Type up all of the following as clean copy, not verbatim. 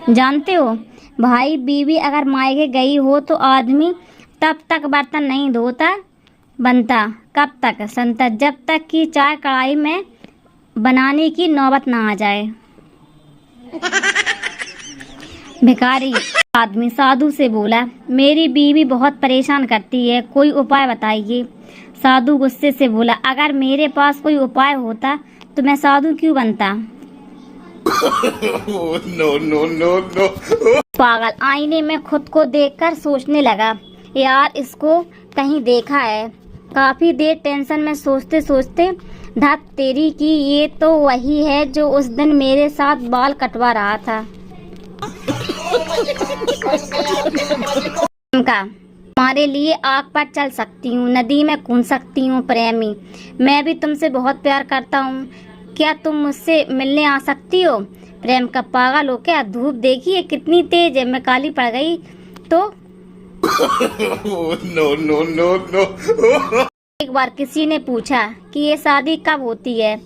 जानते हो भाई, बीवी अगर मायके गई हो तो आदमी तब तक बर्तन नहीं धोता बनता। कब तक? संता जब तक कि चाय कढ़ाई में बनाने की नौबत ना आ जाए। भिखारी आदमी साधु से बोला, मेरी बीवी बहुत परेशान करती है, कोई उपाय बताइए। साधु गुस्से से बोला, अगर मेरे पास कोई उपाय होता तो मैं साधु क्यों बनता। No no no no. पागल आईने में खुद को देखकर सोचने लगा, यार इसको कहीं देखा है। काफी देर टेंशन में सोचते सोचते, धत तेरी की, ये तो वही है जो उस दिन मेरे साथ बाल कटवा रहा था। का तुम्हारे लिए आग पर चल सकती हूँ, नदी में कूद सकती हूँ प्रेमी, मैं भी तुमसे बहुत प्यार करता हूँ, क्या तुम मुझसे मिलने आ सकती हो। प्रेम का पागल हो क्या, धूप देखिए कितनी तेज है, मैं काली पड़ गई तो। No no no no. एक बार किसी ने पूछा कि ये शादी कब होती है।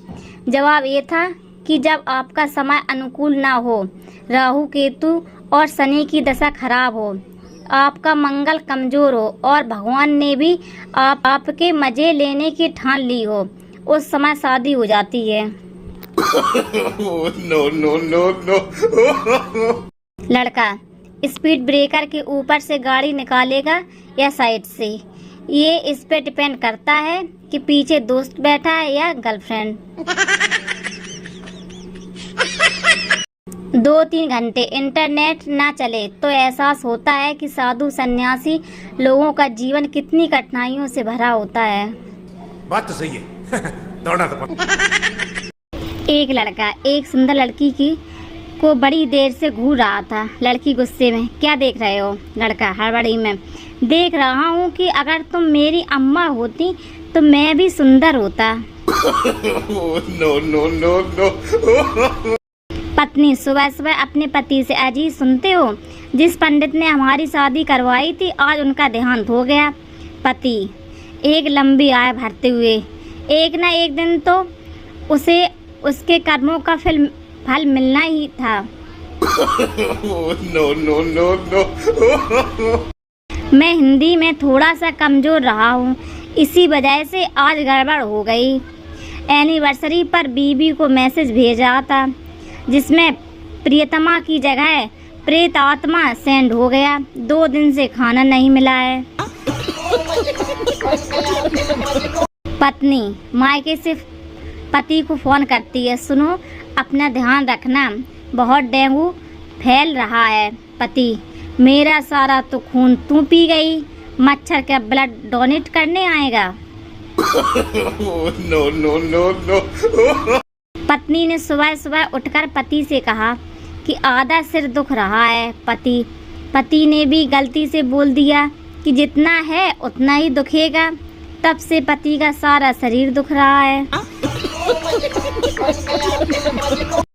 जवाब ये था कि जब आपका समय अनुकूल ना हो, राहु केतु और शनि की दशा खराब हो, आपका मंगल कमजोर हो और भगवान ने भी आपके मजे लेने की ठान ली हो, उस समय शादी हो जाती है। No no no no. लड़का स्पीड ब्रेकर के ऊपर से गाड़ी निकालेगा या साइड से, ये इस पे डिपेंड करता है कि पीछे दोस्त बैठा है या गर्लफ्रेंड। 2-3 घंटे इंटरनेट ना चले तो एहसास होता है कि साधु सन्यासी लोगों का जीवन कितनी कठिनाइयों से भरा होता है। बात तो सही है। दौड़ना तो एक लड़का एक सुंदर लड़की को बड़ी देर से घूर रहा था। लड़की गुस्से में, क्या देख रहे हो। लड़का हड़बड़ी में, देख रहा हूँ कि अगर तुम मेरी अम्मा होती तो मैं भी सुंदर होता। No no no no. पत्नी सुबह सुबह अपने पति से, अजी सुनते हो, जिस पंडित ने हमारी शादी करवाई थी आज उनका देहांत हो गया। पति एक लंबी आय भरते हुए, एक न एक दिन तो उसे उसके कर्मों का फल मिलना ही था। No no no no. मैं हिंदी में थोड़ा सा कमजोर रहा हूँ, इसी वजह से आज गड़बड़ हो गई। एनिवर्सरी पर बीवी को मैसेज भेजा था जिसमें प्रियतमा की जगह प्रेत आत्मा सेंड हो गया। 2 दिन से खाना नहीं मिला है। पत्नी मायके से पति को फोन करती है, सुनो अपना ध्यान रखना, बहुत डेंगू फैल रहा है। पति, मेरा सारा तो खून तू पी गई, मच्छर का ब्लड डोनेट करने आएगा। No no no no. पत्नी ने सुबह सुबह उठकर पति से कहा कि आधा सिर दुख रहा है। पति ने भी गलती से बोल दिया कि जितना है उतना ही दुखेगा। तब से पति का सारा शरीर दुख रहा है।